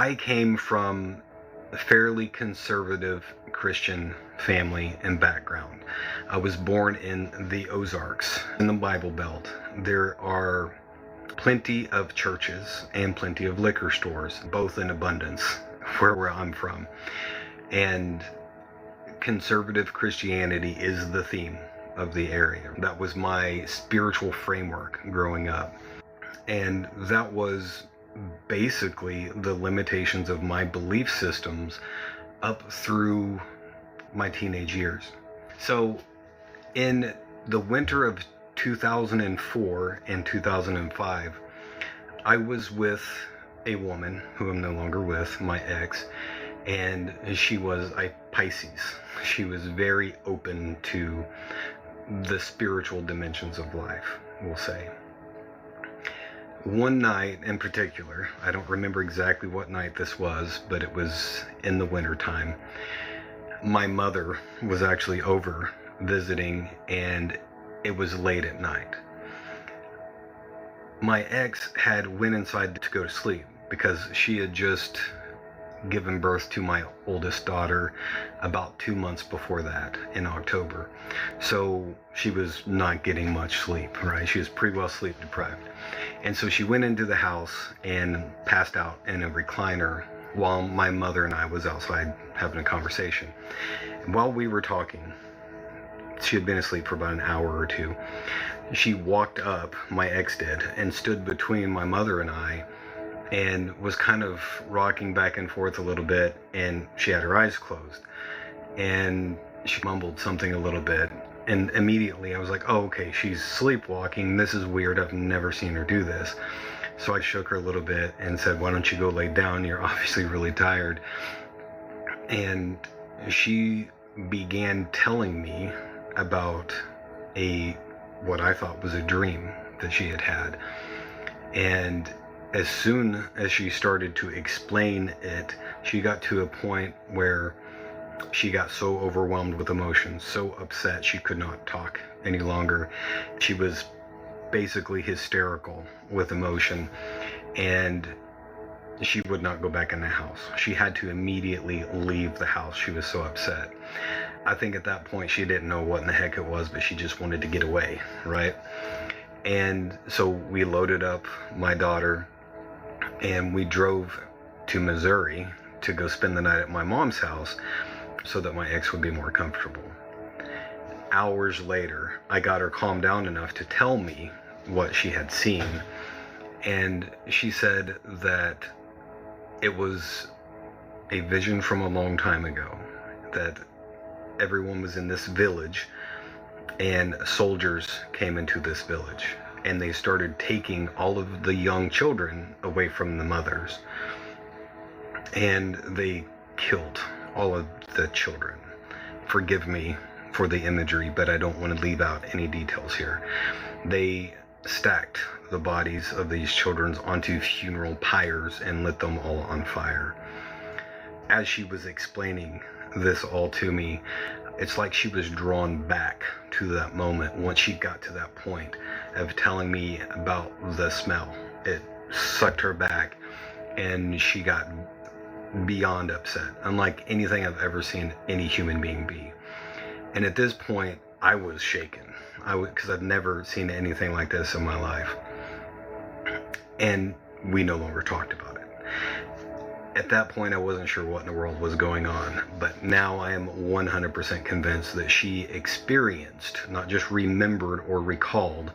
I came from a fairly conservative Christian family and background. I was born in the Ozarks, in the Bible Belt. There are plenty of churches and plenty of liquor stores, both in abundance, where I'm from. And conservative Christianity is the theme of the area. That was my spiritual framework growing up. And that was basically the limitations of my belief systems up through my teenage years. So in the winter of 2004 and 2005, I was with a woman who I'm no longer with, my ex, and she was a Pisces. She was very open to the spiritual dimensions of life, we'll say. One night in particular, I don't remember exactly what night this was, but it was in the winter time. My mother was actually over visiting, and it was late at night. My ex had went inside to go to sleep because she had just given birth to my oldest daughter about 2 months before that, in October. So she was not getting much sleep, right? She was pretty well sleep deprived. And so she went into the house and passed out in a recliner while my mother and I was outside having a conversation. And while we were talking, she had been asleep for about an hour or two. She walked up, my ex did, and stood between my mother and I, and was kind of rocking back and forth a little bit, and she had her eyes closed. And she mumbled something a little bit, and immediately I was like, oh, okay, she's sleepwalking. This is weird. I've never seen her do this. So I shook her a little bit and said, why don't you go lay down? You're obviously really tired. And she began telling me about what I thought was a dream that she had had. And as soon as she started to explain it, she got to a point where she got so overwhelmed with emotions, so upset she could not talk any longer. She was basically hysterical with emotion, and she would not go back in the house. She had to immediately leave the house. She was so upset. I think at that point she didn't know what in the heck it was, but she just wanted to get away, right? And so we loaded up my daughter and we drove to Missouri to go spend the night at my mom's house so that my ex would be more comfortable. Hours later, I got her calmed down enough to tell me what she had seen. And she said that it was a vision from a long time ago, that everyone was in this village and soldiers came into this village, and they started taking all of the young children away from the mothers, and they killed all of the children. Forgive me for the imagery, but I don't want to leave out any details here. They stacked the bodies of these children onto funeral pyres and lit them all on fire. As she was explaining this all to me, it's like she was drawn back to that moment once she got to that point of telling me about the smell. It sucked her back, and she got beyond upset, unlike anything I've ever seen any human being be. And at this point, I was shaken. Because I've never seen anything like this in my life. And we no longer talked about it. At that point, I wasn't sure what in the world was going on, but now I am 100% convinced that she experienced, not just remembered or recalled,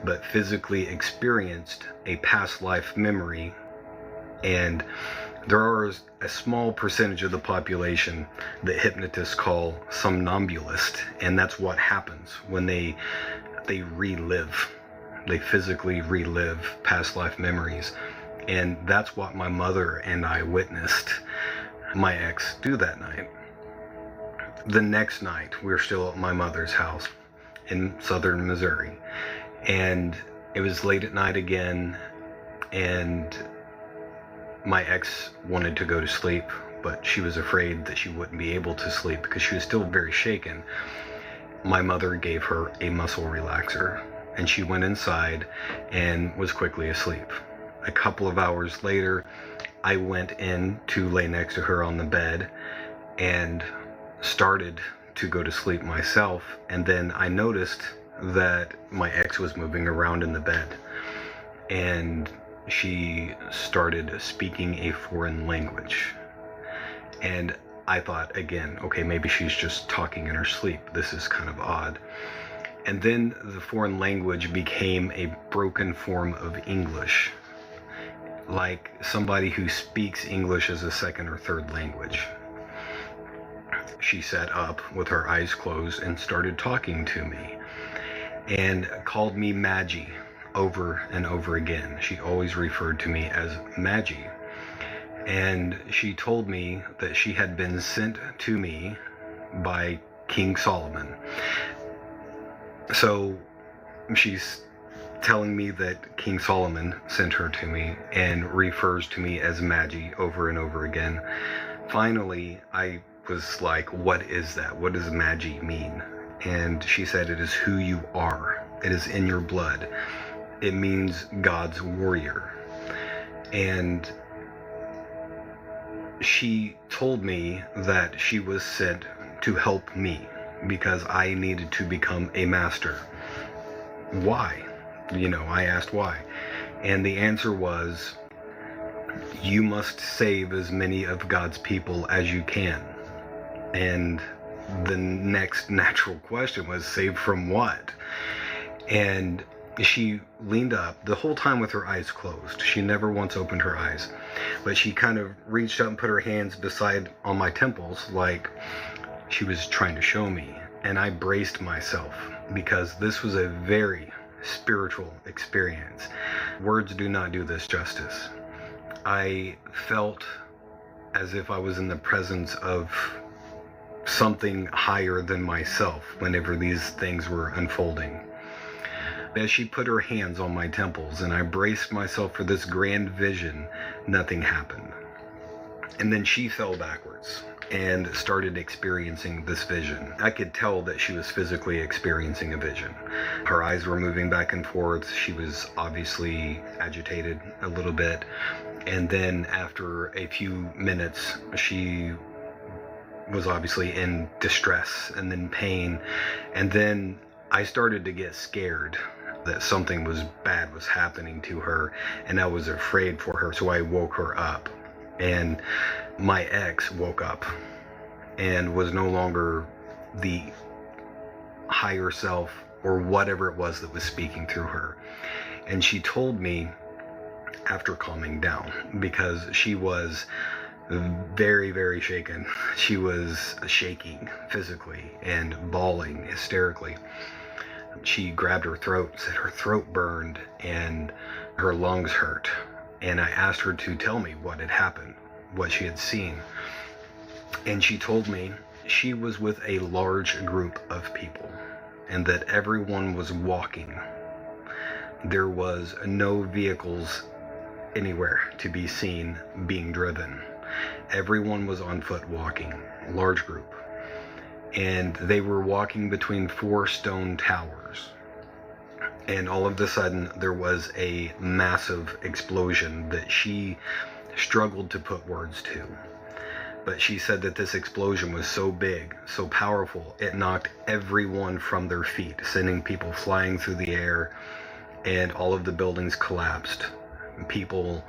but physically experienced a past life memory. And there are a small percentage of the population that hypnotists call somnambulist, and that's what happens when they relive. They physically relive past life memories. And that's what my mother and I witnessed my ex do that night. The next night, we were still at my mother's house in southern Missouri. And it was late at night again, and my ex wanted to go to sleep, but she was afraid that she wouldn't be able to sleep because she was still very shaken. My mother gave her a muscle relaxer, and she went inside and was quickly asleep. a couple of hours later, I went in to lay next to her on the bed and started to go to sleep myself. And then I noticed that my ex was moving around in the bed, and she started speaking a foreign language. And I thought again, okay, maybe she's just talking in her sleep. This is kind of odd. And then the foreign language became a broken form of English, like somebody who speaks English as a second or third language. She sat up with her eyes closed and started talking to me and called me Maggie over and over again. She always referred to me as Maggie. And she told me that she had been sent to me by King Solomon. So she's telling me that King Solomon sent her to me and refers to me as Maggie over and over again. Finally, I was like, what is that? What does Maggie mean? And she said, it is who you are. It is in your blood. It means God's warrior. And she told me that she was sent to help me because I needed to become a master. Why? I asked why. And the answer was, you must save as many of God's people as you can. And the next natural question was, save from what? And she leaned up the whole time with her eyes closed. She never once opened her eyes, but she kind of reached up and put her hands beside on my temples like she was trying to show me. And I braced myself because this was a very spiritual experience. Words do not do this justice. I felt as if I was in the presence of something higher than myself whenever these things were unfolding. As she put her hands on my temples and I braced myself for this grand vision, nothing happened. And then she fell backwards and started experiencing this vision. I could tell that she was physically experiencing a vision. Her eyes were moving back and forth. She was obviously agitated a little bit. And then after a few minutes, she was obviously in distress and then pain. And then I started to get scared that something bad was happening to her, and I was afraid for her, so I woke her up. And my ex woke up and was no longer the higher self or whatever it was that was speaking through her. And she told me, after calming down, because she was very, very shaken. She was shaking physically and bawling hysterically. She grabbed her throat, said her throat burned and her lungs hurt. And I asked her to tell me what had happened, what she had seen. And she told me she was with a large group of people and that everyone was walking. There was no vehicles anywhere to be seen being driven. Everyone was on foot walking, large group. And they were walking between 4 stone towers. And all of a sudden, there was a massive explosion that she struggled to put words to. But she said that this explosion was so big, so powerful, it knocked everyone from their feet, sending people flying through the air, and all of the buildings collapsed. People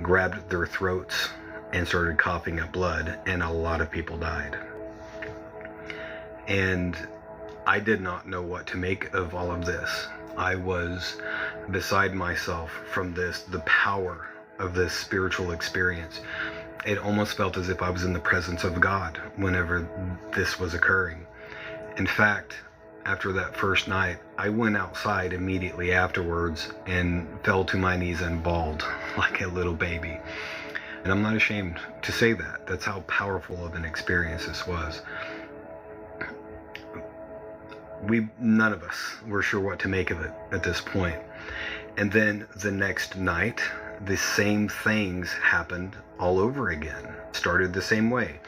grabbed their throats and started coughing up blood, and a lot of people died. And I did not know what to make of all of this. I was beside myself from the power of this spiritual experience. It almost felt as if I was in the presence of God whenever this was occurring. In fact, after that first night, I went outside immediately afterwards and fell to my knees and bawled like a little baby. And I'm not ashamed to say that. That's how powerful of an experience this was. None of us were sure what to make of it at this point. And then the next night, the same things happened all over again. Started the same way.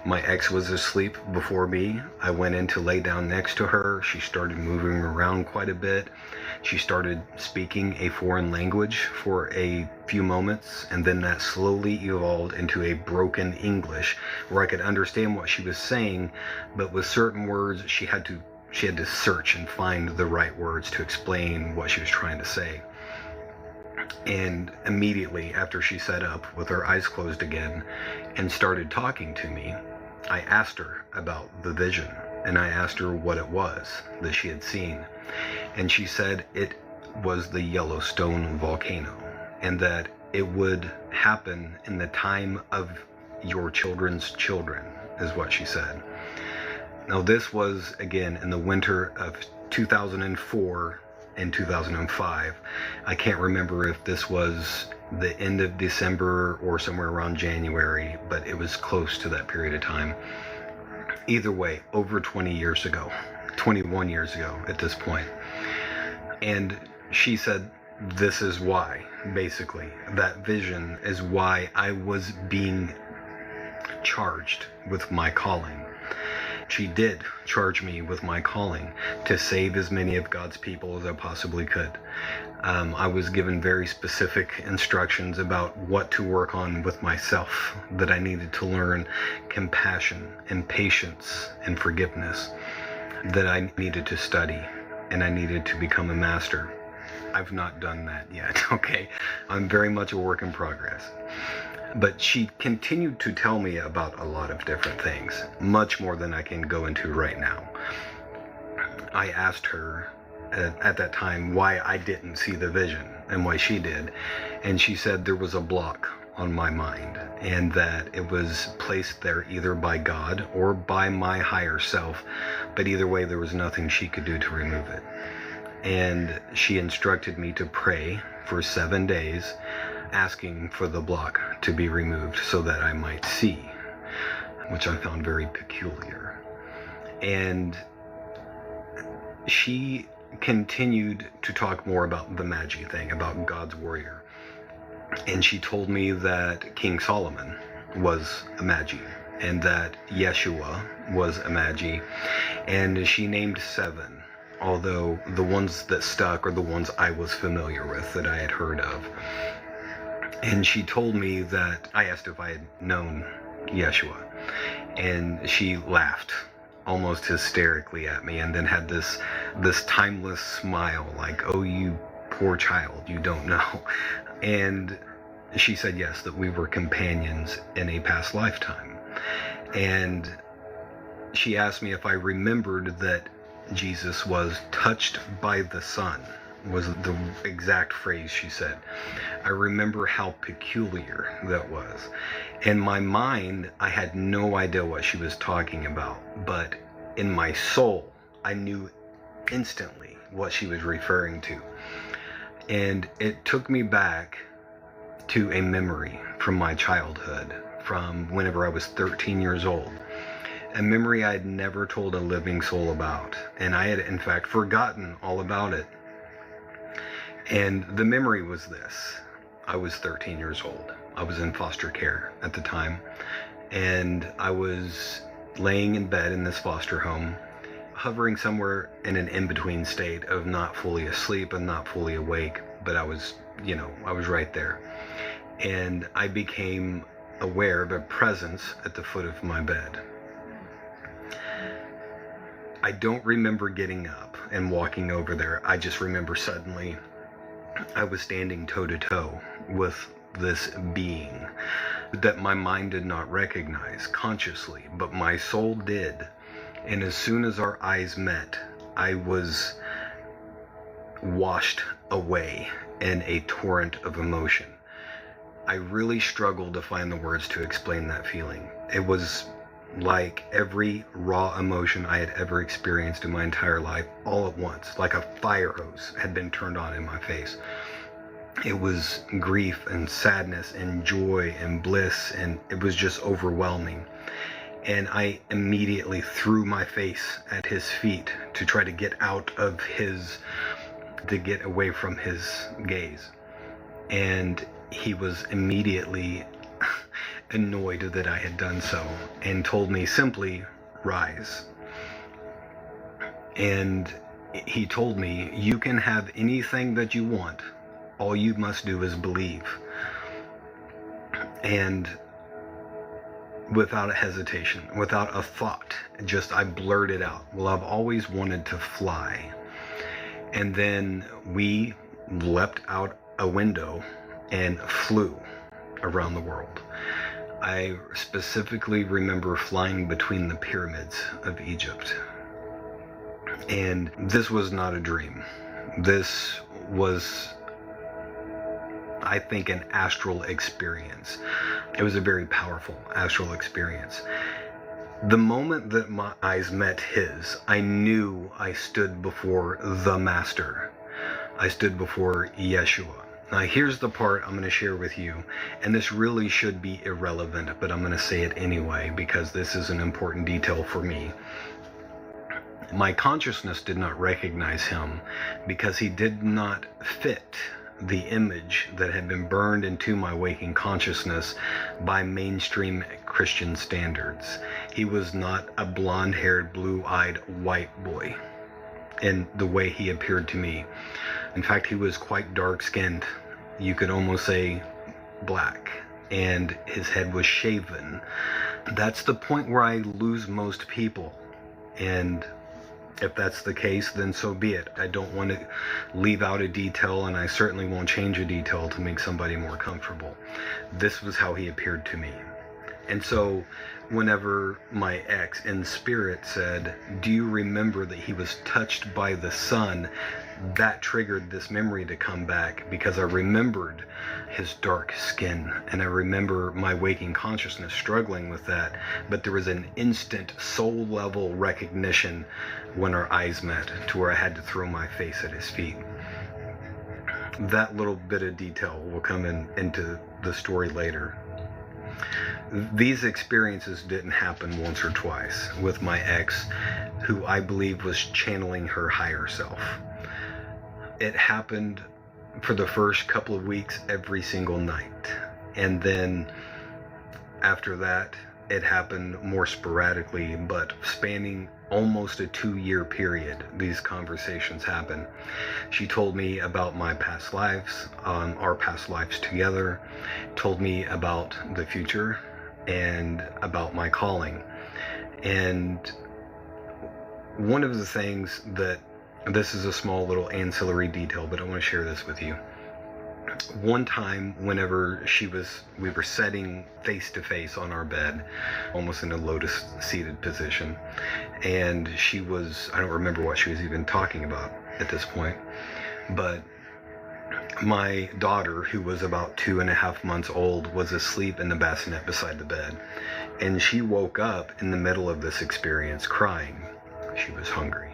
My ex was asleep before me. I went in to lay down next to her. She started moving around quite a bit. She started speaking a foreign language for a few moments, and then that slowly evolved into a broken English where I could understand what she was saying, but with certain words she had to search and find the right words to explain what she was trying to say. And immediately after she sat up with her eyes closed again and started talking to me, I asked her about the vision, and I asked her what it was that she had seen. And she said it was the Yellowstone volcano, and that it would happen in the time of your children's children, is what she said. Now this was, again, in the winter of 2004 and 2005. I can't remember if this was the end of December or somewhere around January, but it was close to that period of time. Either way, over 20 years ago, 21 years ago at this point. And she said, this is why, basically, that vision is why I was being charged with my calling. She did charge me with my calling to save as many of God's people as I possibly could. I was given very specific instructions about what to work on with myself, that I needed to learn compassion and patience and forgiveness, that I needed to study, and I needed to become a master. I've not done that yet, okay? I'm very much a work in progress. But she continued to tell me about a lot of different things, much more than I can go into right now. I asked her at that time why I didn't see the vision and why she did, and she said there was a block on my mind, and that it was placed there either by God or by my higher self, but either way there was nothing she could do to remove it. And she instructed me to pray for 7 days, asking for the block to be removed so that I might see, which I found very peculiar. And she continued to talk more about the Magi thing, about God's warrior. And she told me that King Solomon was a Magi, and that Yeshua was a Magi, and she named 7, although the ones that stuck are the ones I was familiar with, that I had heard of. And she told me that, I asked if I had known Yeshua, and she laughed almost hysterically at me, and then had this timeless smile, like, oh, you poor child, you don't know. And she said yes, that we were companions in a past lifetime. And she asked me if I remembered that Jesus was touched by the sun, was the exact phrase she said. I remember how peculiar that was. In my mind, I had no idea what she was talking about, but in my soul, I knew instantly what she was referring to. And it took me back to a memory from my childhood, from whenever I was 13 years old. A memory I had never told a living soul about, and I had in fact forgotten all about it. And the memory was this. I was 13 years old. I was in foster care at the time, and I was laying in bed in this foster home, hovering somewhere in an in-between state of not fully asleep and not fully awake, but I was right there. And I became aware of a presence at the foot of my bed. I don't remember getting up and walking over there. I just remember suddenly I was standing toe-to-toe with this being that my mind did not recognize consciously, but my soul did. And as soon as our eyes met, I was washed away in a torrent of emotion. I really struggled to find the words to explain that feeling. It was like every raw emotion I had ever experienced in my entire life, all at once, like a fire hose had been turned on in my face. It was grief and sadness and joy and bliss, and it was just overwhelming. And I immediately threw my face at his feet to try to get away from his gaze. And he was immediately annoyed that I had done so and told me simply, rise. And he told me, you can have anything that you want. All you must do is believe. And without a hesitation, without a thought, I blurted out, well, I've always wanted to fly. And then we leapt out a window and flew around the world. I specifically remember flying between the pyramids of Egypt. And this was not a dream. This was, I think, an astral experience. It was a very powerful astral experience. The moment that my eyes met his, I knew I stood before the Master. I stood before Yeshua. Now here's the part I'm going to share with you, and this really should be irrelevant, but I'm going to say it anyway because this is an important detail for me. My consciousness did not recognize him because he did not fit the image that had been burned into my waking consciousness by mainstream Christian standards. He was not a blonde-haired, blue-eyed white boy in the way he appeared to me. In fact, he was quite dark-skinned. You could almost say black, and his head was shaven. That's the point where I lose most people, and if that's the case, then so be it. I don't want to leave out a detail, and I certainly won't change a detail to make somebody more comfortable. This was how he appeared to me. And so whenever my ex in spirit said, do you remember that he was touched by the sun? That triggered this memory to come back because I remembered his dark skin, and I remember my waking consciousness struggling with that, but there was an instant soul level recognition when our eyes met to where I had to throw my face at his feet. That little bit of detail will come into the story later. These experiences didn't happen once or twice with my ex, who I believe was channeling her higher self. It happened for the first couple of weeks every single night. And then after that, it happened more sporadically, but spanning almost a 2-year period, these conversations happened. She told me about my past lives, our past lives together, told me about the future and about my calling. And one of the things that, this is a small little ancillary detail, but I want to share this with you. One time, whenever we were sitting face to face on our bed, almost in a lotus seated position, and I don't remember what she was even talking about at this point, but my daughter, who was about 2.5 months old, was asleep in the bassinet beside the bed, and she woke up in the middle of this experience crying. She was hungry.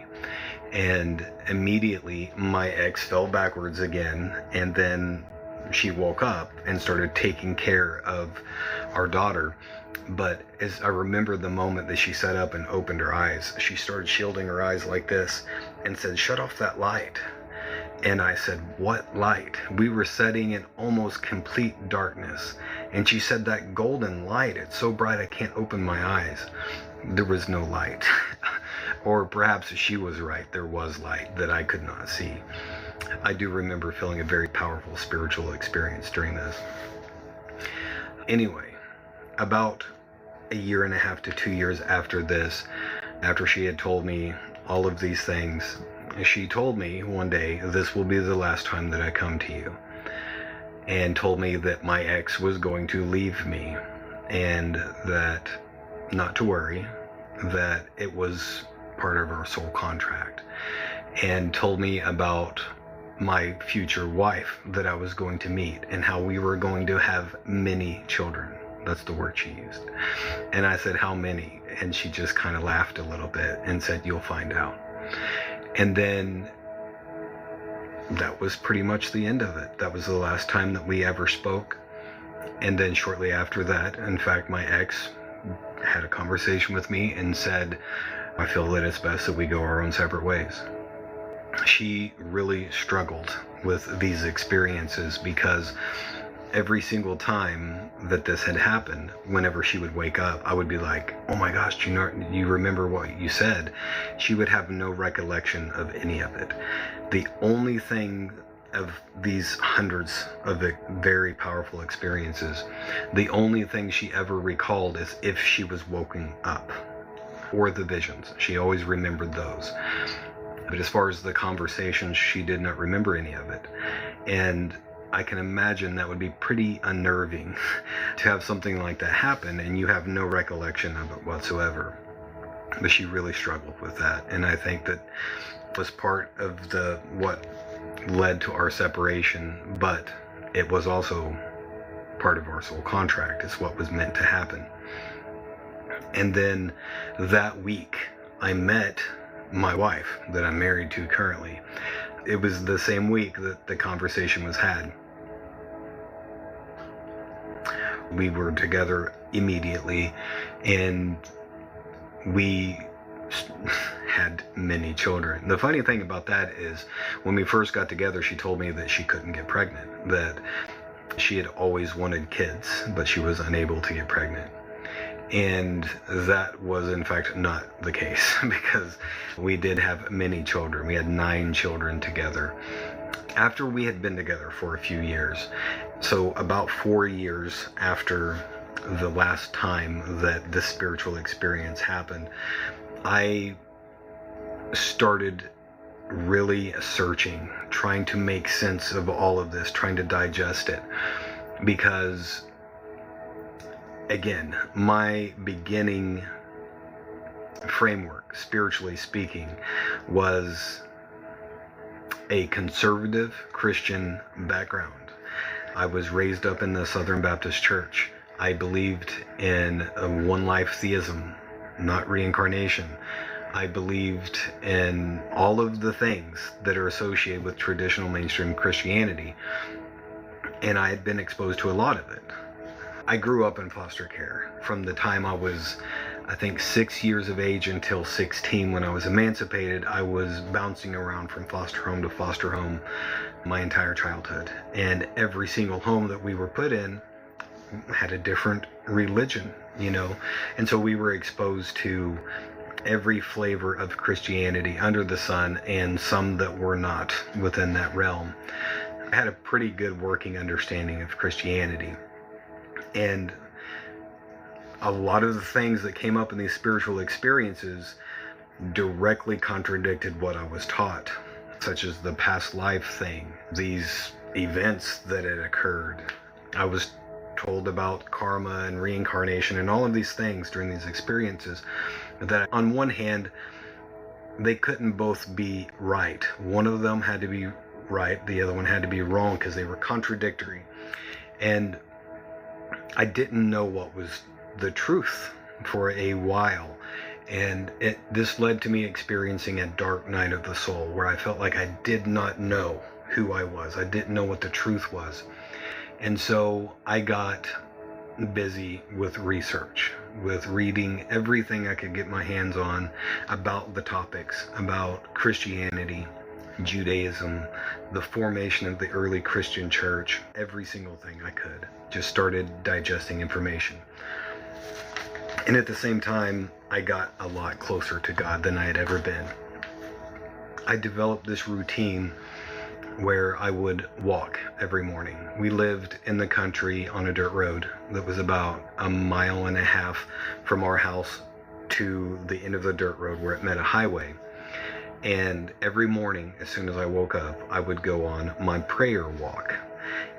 And immediately my ex fell backwards again, and then she woke up and started taking care of our daughter. But as I remember the moment that she sat up and opened her eyes, she started shielding her eyes like this and said, "Shut off that light." And I said, "What light?" We were sitting in almost complete darkness. And she said, "That golden light, it's so bright I can't open my eyes." There was no light. Or perhaps she was right, there was light that I could not see. I do remember feeling a very powerful spiritual experience during this. Anyway, about 1.5 to 2 years after this, after she had told me all of these things, she told me one day, "This will be the last time that I come to you," and told me that my ex was going to leave me, and that not to worry, that it was part of our soul contract, and told me about my future wife that I was going to meet and how we were going to have many children. That's the word she used. And I said, "How many?" And she just kind of laughed a little bit and said, "You'll find out." And then that was pretty much the end of it. That was the last time that we ever spoke. And then shortly after that, in fact, my ex had a conversation with me and said, "I feel that it's best that we go our own separate ways." She really struggled with these experiences because every single time that this had happened, whenever she would wake up, I would be like, oh my gosh, do you remember what you said? She would have no recollection of any of it. The only thing of these hundreds of very powerful experiences, the only thing she ever recalled is if she was woken up, or the visions. She always remembered those. But as far as the conversations, she did not remember any of it. And I can imagine that would be pretty unnerving to have something like that happen and you have no recollection of it whatsoever. But she really struggled with that. And I think that was part of what led to our separation, but it was also part of our soul contract. It's what was meant to happen. And then that week, I met my wife that I'm married to currently. It was the same week that the conversation was had. We were together immediately, and we had many children. The funny thing about that is, when we first got together, she told me that she couldn't get pregnant, that she had always wanted kids, but she was unable to get pregnant. And that was in fact not the case, because we did have many children. We had 9 children together after we had been together for a few years. So about 4 years after the last time that this spiritual experience happened, I started really searching, trying to make sense of all of this, trying to digest it, because again, my beginning framework, spiritually speaking, was a conservative Christian background. I was raised up in the Southern Baptist Church. I believed in one life theism, not reincarnation. I believed in all of the things that are associated with traditional mainstream Christianity, and I had been exposed to a lot of it. I grew up in foster care from the time I was, I think, 6 years of age until 16. When I was emancipated, I was bouncing around from foster home my entire childhood. And every single home that we were put in had a different religion, and so we were exposed to every flavor of Christianity under the sun, and some that were not within that realm. I had a pretty good working understanding of Christianity. And a lot of the things that came up in these spiritual experiences directly contradicted what I was taught, such as the past life thing, these events that had occurred. I was told about karma and reincarnation and all of these things during these experiences that on one hand, they couldn't both be right. One of them had to be right, the other one had to be wrong, because they were contradictory. And I didn't know what was the truth for a while, and this led to me experiencing a dark night of the soul, where I felt like I did not know who I was. I didn't know what the truth was. And so I got busy with research, with reading everything I could get my hands on about the topics, about Christianity, Judaism, the formation of the early Christian church, every single thing I could. Just started digesting information. And at the same time, I got a lot closer to God than I had ever been. I developed this routine where I would walk every morning. We lived in the country on a dirt road that was about 1.5 miles from our house to the end of the dirt road where it met a highway. And every morning, as soon as I woke up, I would go on my prayer walk.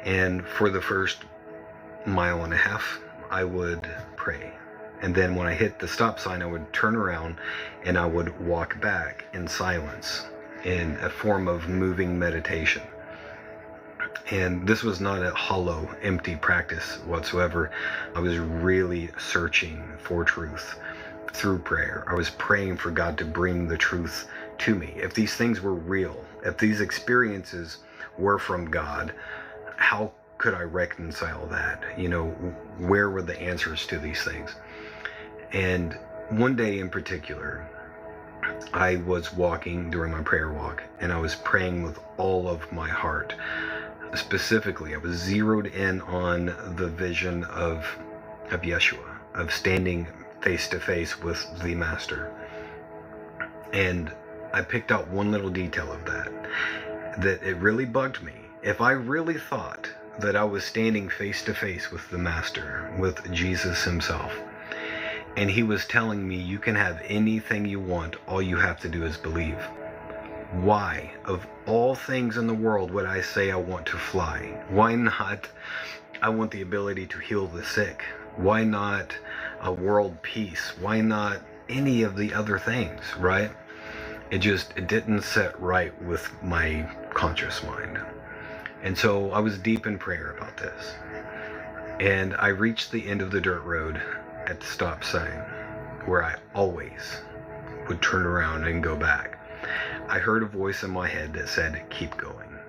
And for the first 1.5 miles, I would pray. And then when I hit the stop sign, I would turn around and I would walk back in silence, in a form of moving meditation. And this was not a hollow, empty practice whatsoever. I was really searching for truth through prayer. I was praying for God to bring the truth to me. If these things were real, if these experiences were from God, how could I reconcile that? Where were the answers to these things? And one day in particular, I was walking during my prayer walk, and I was praying with all of my heart. specifically, I was zeroed in on the vision of Yeshua, of standing face to face with the Master. And I picked out one little detail of that it really bugged me. If I really thought that I was standing face to face with the Master, with Jesus himself, and he was telling me, you can have anything you want, all you have to do is believe. Why, of all things in the world, would I say I want to fly? Why not, I want the ability to heal the sick? Why not a world peace? Why not any of the other things, right? It didn't set right with my conscious mind. And so I was deep in prayer about this. And I reached the end of the dirt road at the stop sign, where I always would turn around and go back. I heard a voice in my head that said, keep going.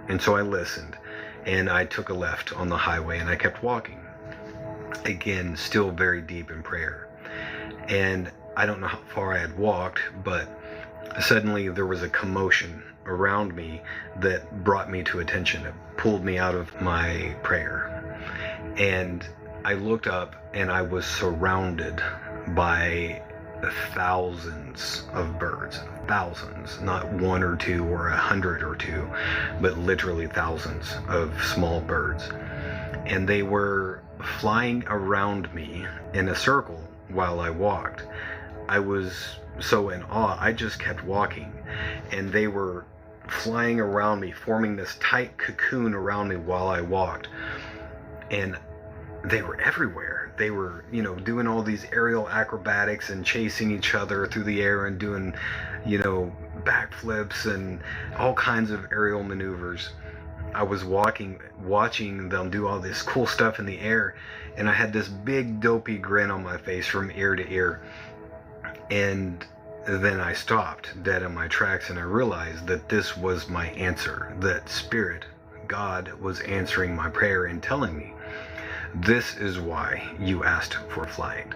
And so I listened, and I took a left on the highway, and I kept walking. Again, still very deep in prayer. And I don't know how far I had walked, but suddenly there was a commotion around me that brought me to attention. It pulled me out of my prayer. And I looked up, and I was surrounded by thousands of birds. Thousands, not one or two or 100 or two, but literally thousands of small birds. And they were flying around me in a circle while I walked. I was so in awe, I just kept walking, and they were flying around me, forming this tight cocoon around me while I walked. And they were everywhere. They were, doing all these aerial acrobatics and chasing each other through the air and doing, backflips and all kinds of aerial maneuvers. I was watching them do all this cool stuff in the air, and I had this big dopey grin on my face from ear to ear. And then I stopped dead in my tracks, and I realized that this was my answer, that Spirit, God, was answering my prayer and telling me, this is why you asked for flight.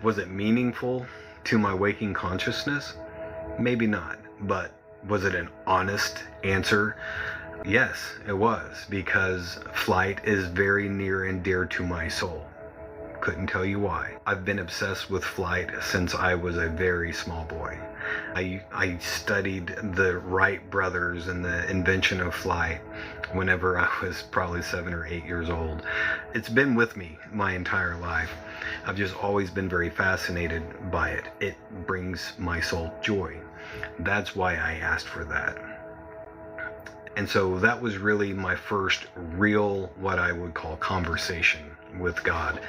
Was it meaningful to my waking consciousness? Maybe not, but was it an honest answer? Yes, it was, because flight is very near and dear to my soul. Couldn't tell you why. I've been obsessed with flight since I was a very small boy. I studied the Wright brothers and the invention of flight whenever I was probably 7 or 8 years old. It's been with me my entire life. I've just always been very fascinated by it. It brings my soul joy. That's why I asked for that. And so that was really my first real, what I would call, conversation with God.